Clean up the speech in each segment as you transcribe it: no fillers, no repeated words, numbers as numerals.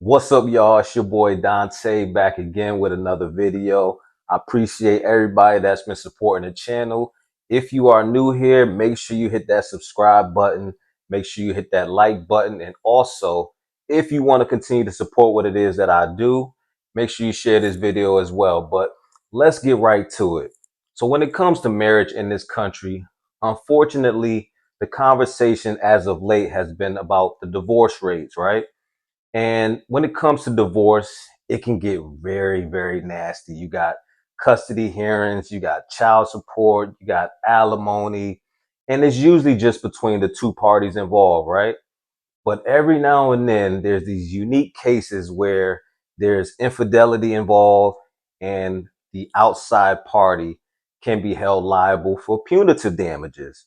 What's up, y'all? It's your boy Dante back again with another video. I appreciate everybody that's been supporting the channel. If you are new here, make sure you hit that subscribe button. Make sure you hit that like button. And also, if you want to continue to support what it is that I do, make sure you share this video as well. But let's get right to it. So when it comes to marriage in this country, unfortunately, the conversation as of late has been about the divorce rates, right? And when it comes to divorce, it can get very, very nasty. You got custody hearings, you got child support, you got alimony, and it's usually just between the two parties involved, right? But every now and then, there's these unique cases where there's infidelity involved and the outside party can be held liable for punitive damages.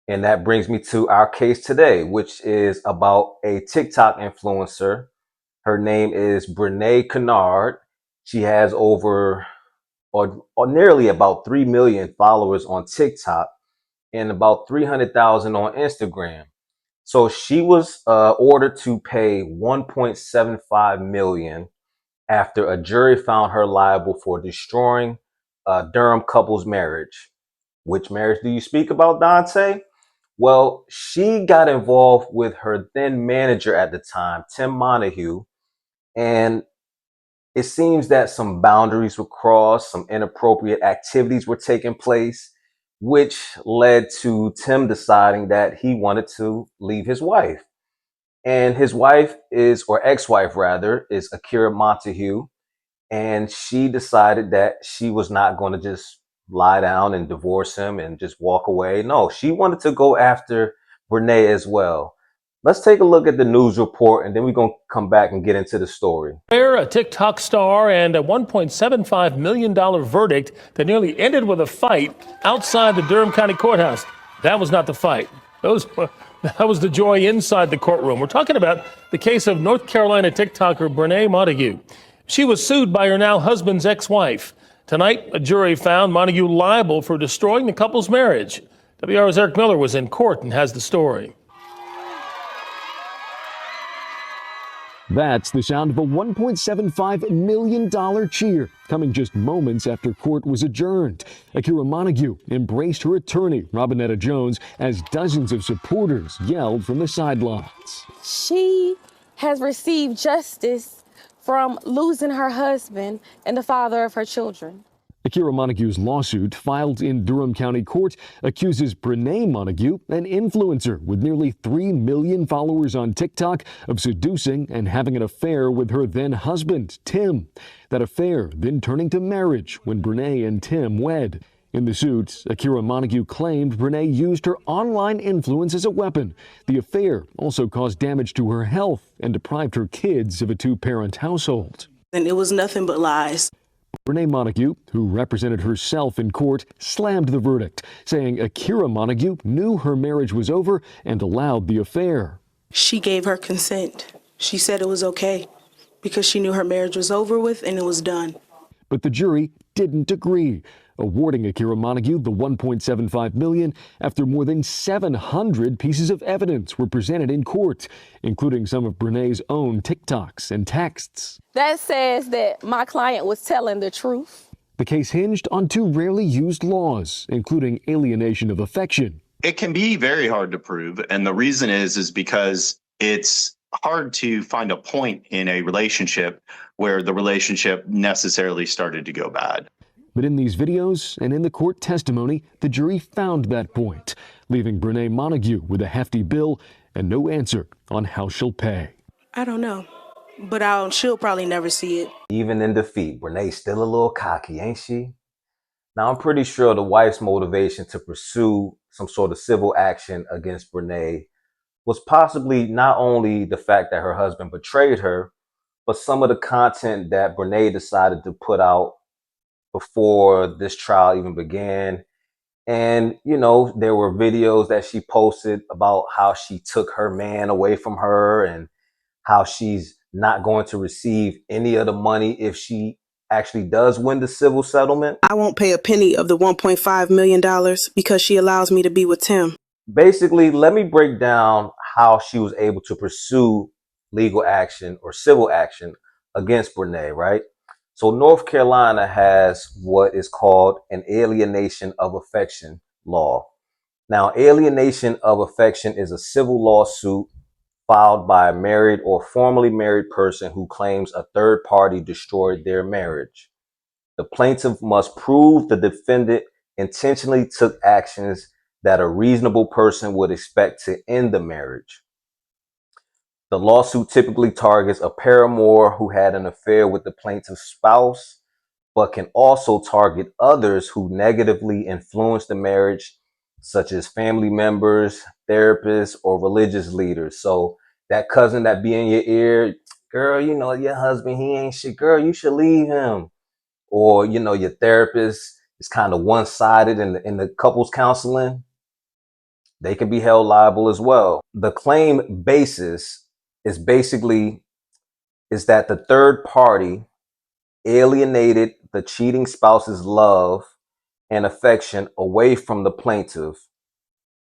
And that brings me to our case today, which is about a TikTok influencer. Her name is 𝐏𝐻𝐾 𝐾. She has over or nearly about 3 million followers on TikTok and about 300,000 on Instagram. So she was ordered to pay 1.75 million after a jury found her liable for destroying a Durham couple's marriage. Which marriage do you speak about, Dante? Well, she got involved with her then manager at the time, Tim Montague, and it seems that some boundaries were crossed, some inappropriate activities were taking place, which led to Tim deciding that he wanted to leave his wife. And his wife is, or ex-wife rather, is Akira Montague, and she decided that she was not going to just lie down and divorce him and just walk away. No, she wanted to go after 𝐏𝐻𝐾 as well. Let's take a look at the news report and then we're going to come back and get into the story. A TikTok star and a $1.75 million verdict that nearly ended with a fight outside the Durham County Courthouse. That was not the fight. That was the joy inside the courtroom. We're talking about the case of North Carolina TikToker 𝐏𝐻𝐾 Montague. She was sued by her now husband's ex-wife. Tonight, a jury found Montague liable for destroying the couple's marriage. WR's Eric Miller was in court and has the story. That's the sound of a $1.75 million cheer coming just moments after court was adjourned. Akira Montague embraced her attorney, Robinetta Jones, as dozens of supporters yelled from the sidelines. She has received justice from losing her husband and the father of her children. Akira Montague's lawsuit, filed in Durham County Court, accuses 𝐏𝐻𝐾 Montague, an influencer with nearly 3 million followers on TikTok, of seducing and having an affair with her then husband, Tim. That affair then turning to marriage when 𝐏𝐻𝐾 and Tim wed. In the suit, Akira Montague claimed 𝐏𝐻𝐾 used her online influence as a weapon. The affair also caused damage to her health and deprived her kids of a two-parent household. And it was nothing but lies. 𝐏𝐻𝐾 Montague, who represented herself in court, slammed the verdict, saying Akira Montague knew her marriage was over and allowed the affair. She gave her consent. She said it was okay because she knew her marriage was over with and it was done. But the jury didn't agree, awarding Akira Montague the $1.75 million after more than 700 pieces of evidence were presented in court, including some of 𝐏𝐻𝐾's own TikToks and texts. That says that my client was telling the truth. The case hinged on two rarely used laws, including alienation of affection. It can be very hard to prove, and the reason is because it's hard to find a point in a relationship where the relationship necessarily started to go bad. But in these videos and in the court testimony, the jury found that point, leaving 𝐏𝐻𝐾 Montague with a hefty bill and no answer on how she'll pay. I don't know, but she'll probably never see it. Even in defeat, 𝐏𝐻𝐾's still a little cocky, ain't she? Now, I'm pretty sure the wife's motivation to pursue some sort of civil action against 𝐏𝐻𝐾 was possibly not only the fact that her husband betrayed her, but some of the content that 𝐏𝐻𝐾 decided to put out before this trial even began. And, you know, there were videos that she posted about how she took her man away from her and how she's not going to receive any of the money if she actually does win the civil settlement. I won't pay a penny of the $1.5 million because she allows me to be with Tim. Basically, let me break down how she was able to pursue legal action or civil action against Brene, right? So North Carolina has what is called an alienation of affection law. Now, alienation of affection is a civil lawsuit filed by a married or formerly married person who claims a third party destroyed their marriage. The plaintiff must prove the defendant intentionally took actions that a reasonable person would expect to end the marriage. The lawsuit typically targets a paramour who had an affair with the plaintiff's spouse, but can also target others who negatively influence the marriage, such as family members, therapists, or religious leaders. So that cousin that be in your ear, girl, you know, your husband, he ain't shit. Girl, you should leave him. Or, you know, your therapist is kind of one-sided in the couples counseling. They can be held liable as well. The claim basis is that the third party alienated the cheating spouse's love and affection away from the plaintiff.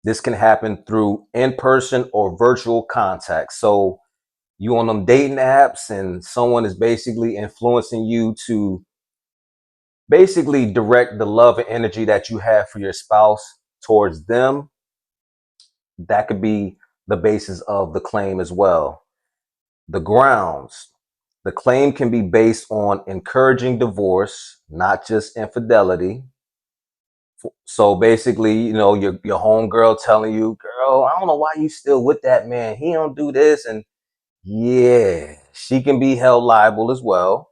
This can happen through in-person or virtual contact. So you on them dating apps and someone is basically influencing you to basically direct the love and energy that you have for your spouse towards them. That could be the basis of the claim as well. The grounds. The claim can be based on encouraging divorce, not just infidelity. So basically, you know, your homegirl telling you, girl, I don't know why you still with that man. He don't do this. And yeah, she can be held liable as well.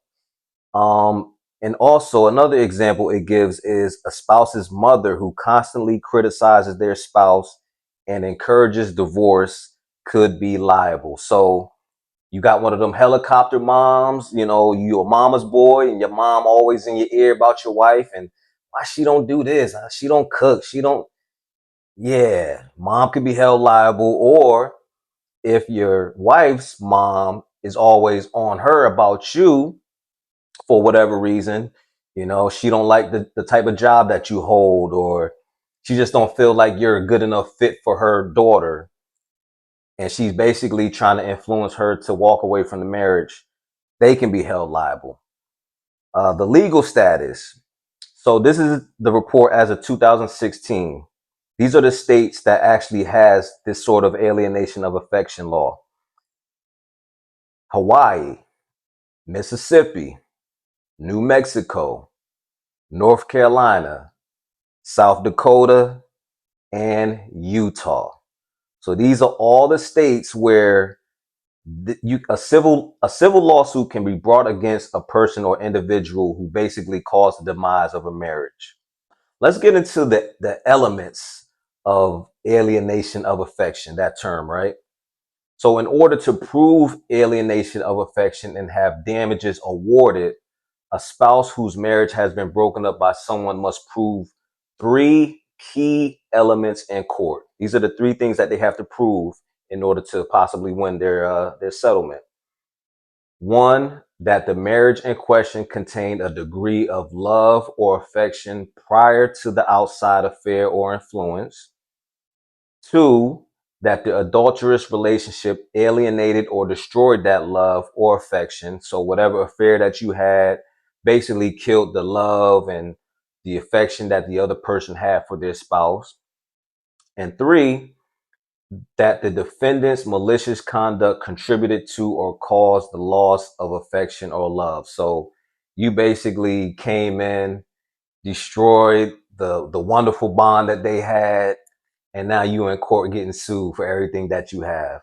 And also another example it gives is a spouse's mother who constantly criticizes their spouse and encourages divorce could be liable. So you got one of them helicopter moms, you know, you're a mama's boy and your mom always in your ear about your wife and why she don't do this, she don't cook, she don't. Yeah, mom could be held liable. Or if your wife's mom is always on her about you for whatever reason, you know, she don't like the type of job that you hold, or she just don't feel like you're a good enough fit for her daughter, and she's basically trying to influence her to walk away from the marriage, they can be held liable. The legal status. So this is the report as of 2016. These are the states that actually has this sort of alienation of affection law. Hawaii, Mississippi, New Mexico, North Carolina, South Dakota, and Utah. So these are all the states where a civil lawsuit can be brought against a person or individual who basically caused the demise of a marriage. Let's get into the elements of alienation of affection, that term, right? So in order to prove alienation of affection and have damages awarded, a spouse whose marriage has been broken up by someone must prove three key elements in court. These are the three things that they have to prove in order to possibly win their settlement. One, that the marriage in question contained a degree of love or affection prior to the outside affair or influence. Two, that the adulterous relationship alienated or destroyed that love or affection. So whatever affair that you had basically killed the love and the affection that the other person had for their spouse. And three, that the defendant's malicious conduct contributed to or caused the loss of affection or love. So you basically came in, destroyed the wonderful bond that they had, and now you in court getting sued for everything that you have.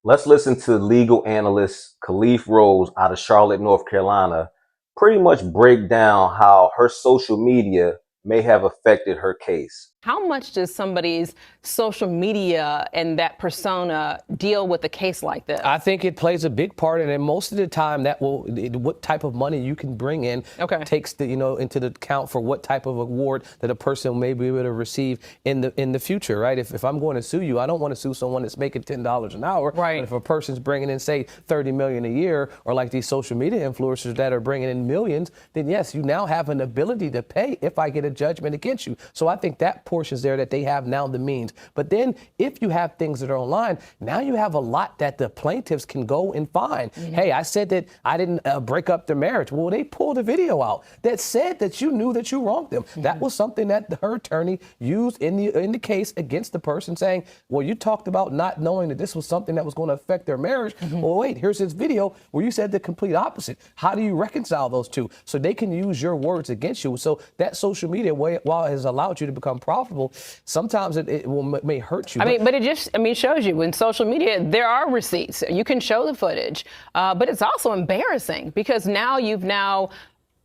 Let's listen to legal analyst Khalif Rose out of Charlotte, North Carolina, pretty much break down how her social media may have affected her case. How much does somebody's social media and that persona deal with a case like this? I think it plays a big part in it. Most of the time, what type of money you can bring in takes into the account for what type of award that a person may be able to receive in the future, right? If I'm going to sue you, I don't want to sue someone that's making $10 an hour. Right. But if a person's bringing in, say, $30 million a year, or like these social media influencers that are bringing in millions, then yes, you now have an ability to pay if I get a judgment against you. So I think that portions there that they have now the means. But then if you have things that are online, now you have a lot that the plaintiffs can go and find. Hey, I said that I didn't break up their marriage. Well, they pulled a video out that said that you knew that you wronged them. That was something that her attorney used in the case against the person, saying, well, you talked about not knowing that this was something that was going to affect their marriage. Well, wait, here's this video where you said the complete opposite. How do you reconcile those two? So they can use your words against you. So that social media, while it has allowed you to become profitable, sometimes it may hurt you. But it just, shows you in social media, there are receipts. You can show the footage, but it's also embarrassing because now you've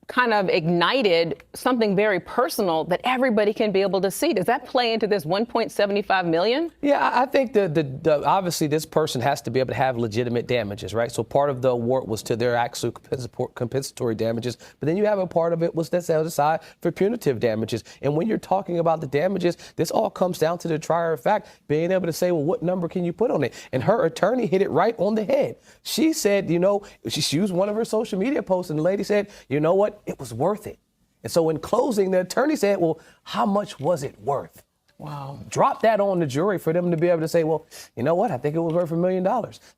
kind of ignited something very personal that everybody can be able to see. Does that play into this $1.75 million? Yeah, I think the obviously this person has to be able to have legitimate damages, right? So part of the award was to their actual compensatory damages, but then you have a part of it was that's set aside for punitive damages. And when you're talking about the damages, this all comes down to the trier of fact being able to say, well, what number can you put on it? And her attorney hit it right on the head. She said, she used one of her social media posts, and the lady said, you know what? It was worth it. And so in closing, the attorney said, well, how much was it worth? Wow. Drop that on the jury for them to be able to say, well, you know what? I think it was worth $1 million.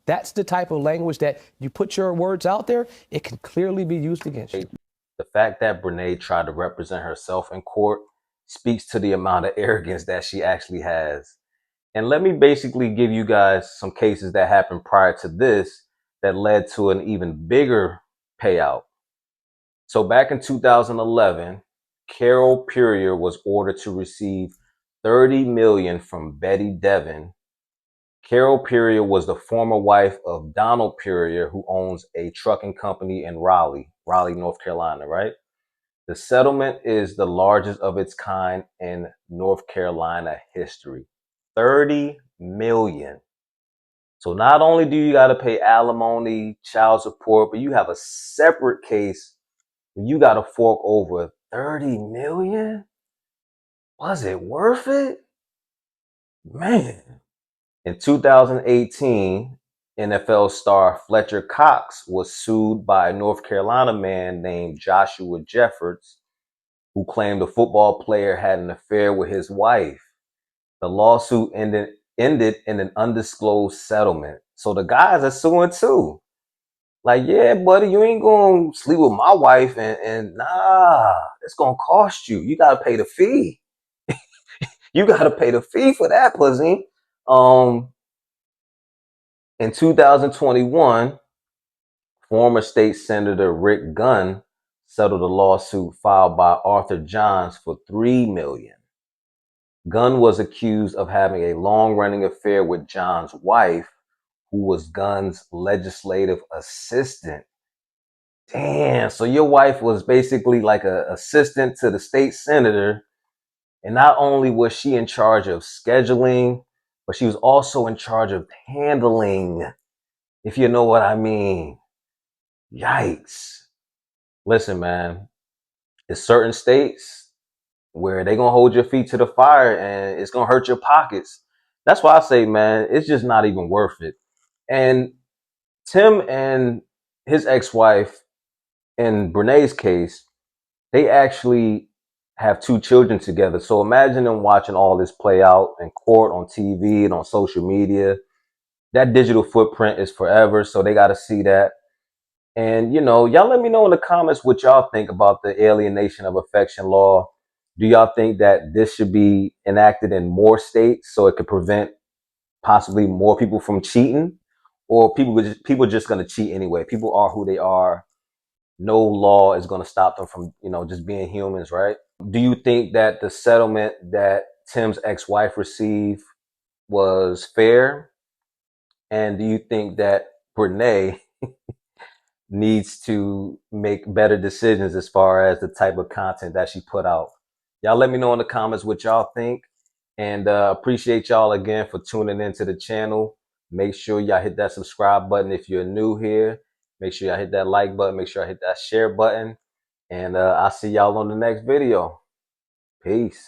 That's the type of language that you put your words out there. It can clearly be used against you. The fact that Brene tried to represent herself in court speaks to the amount of arrogance that she actually has. And let me basically give you guys some cases that happened prior to this that led to an even bigger payout. So back in 2011, Carol Purrier was ordered to receive $30 million from Betty Devon. Carol Purrier was the former wife of Donald Purrier, who owns a trucking company in Raleigh, North Carolina, right? The settlement is the largest of its kind in North Carolina history. $30 million. So not only do you got to pay alimony, child support, but you have a separate case where you got to fork over $30 million? Was it worth it? Man. In 2018, NFL star Fletcher Cox was sued by a North Carolina man named Joshua Jeffords, who claimed the football player had an affair with his wife. The lawsuit ended in an undisclosed settlement. So the guys are suing too. Like, yeah, buddy, you ain't gonna sleep with my wife and nah, it's gonna cost you. You gotta pay the fee. You gotta pay the fee for that, pussy. In 2021, former state senator Rick Gunn settled a lawsuit filed by Arthur Johns for $3 million. Gunn was accused of having a long-running affair with John's wife, who was Gunn's legislative assistant. Damn, so your wife was basically like an assistant to the state senator. And not only was she in charge of scheduling, but she was also in charge of handling, if you know what I mean. Yikes. Listen, man, there's certain states where they're going to hold your feet to the fire and it's going to hurt your pockets. That's why I say, man, it's just not even worth it. And Tim and his ex-wife, in Brene's case, they actually have 2 children together. So imagine them watching all this play out in court, on TV, and on social media. That digital footprint is forever, so they got to see that. And, y'all let me know in the comments what y'all think about the alienation of affection law. Do y'all think that this should be enacted in more states so it could prevent possibly more people from cheating? Or people just going to cheat anyway? People are who they are. No law is going to stop them from, just being humans, right? Do you think that the settlement that Tim's ex-wife received was fair? And do you think that Brene needs to make better decisions as far as the type of content that she put out? Y'all let me know in the comments what y'all think. And appreciate y'all again for tuning into the channel. Make sure y'all hit that subscribe button if you're new here. Make sure y'all hit that like button. Make sure I hit that share button. And I'll see y'all on the next video. Peace.